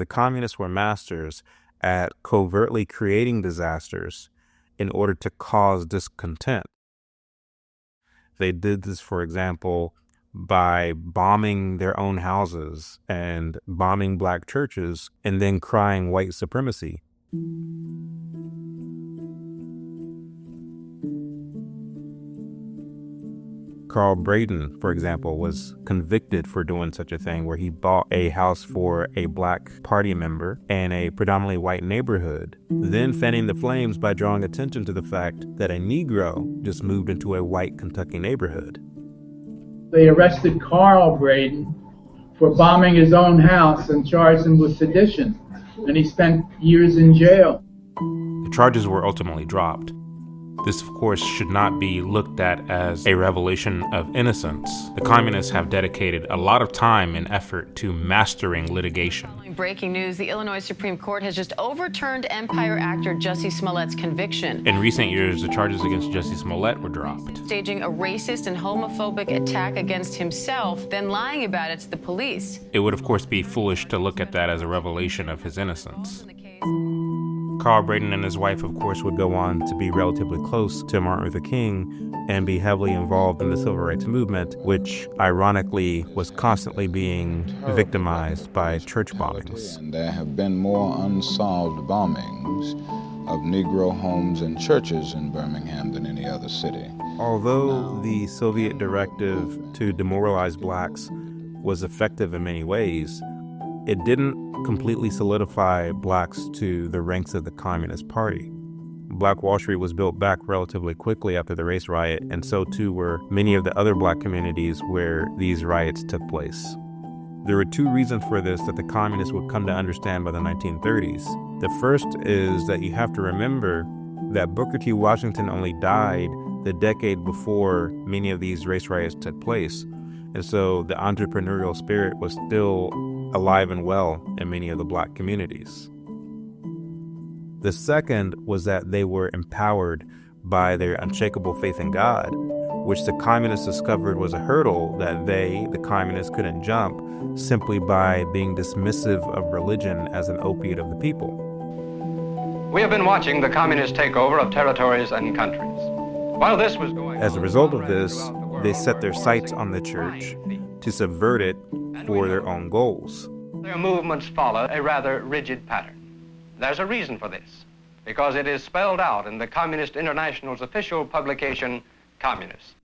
the communists were masters at covertly creating disasters in order to cause discontent. They did this, for example, by bombing their own houses and bombing black churches and then crying white supremacy. Carl Braden, for example, was convicted for doing such a thing where he bought a house for a black party member in a predominantly white neighborhood, then fanning the flames by drawing attention to the fact that a Negro just moved into a white Kentucky neighborhood. They arrested Carl Braden for bombing his own house and charged him with sedition, and he spent years in jail. The charges were ultimately dropped. This, of course, should not be looked at as a revelation of innocence. The communists have dedicated a lot of time and effort to mastering litigation. Breaking news, the Illinois Supreme Court has just overturned Empire actor Jussie Smollett's conviction. In recent years, the charges against Jussie Smollett were dropped. Staging a racist and homophobic attack against himself, then lying about it to the police. It would, of course, be foolish to look at that as a revelation of his innocence. Carl Braden and his wife, of course, would go on to be relatively close to Martin Luther King and be heavily involved in the civil rights movement, which ironically was constantly being victimized by church bombings. And there have been more unsolved bombings of Negro homes and churches in Birmingham than any other city. Although the Soviet directive to demoralize blacks was effective in many ways, it didn't completely solidify blacks to the ranks of the Communist Party. Black Wall Street was built back relatively quickly after the race riot, and so too were many of the other black communities where these riots took place. There were two reasons for this that the communists would come to understand by the 1930s. The first is that you have to remember that Booker T. Washington only died the decade before many of these race riots took place, and so the entrepreneurial spirit was still alive and well in many of the black communities. The second was that they were empowered by their unshakable faith in God, which the communists discovered was a hurdle that they, the communists, couldn't jump simply by being dismissive of religion as an opiate of the people. We have been watching the communist takeover of territories and countries. While this was going on, as a result of this, they set their sights on the church to subvert it for their own goals. Their movements follow a rather rigid pattern. There's a reason for this, because it is spelled out in the Communist International's official publication, Communists.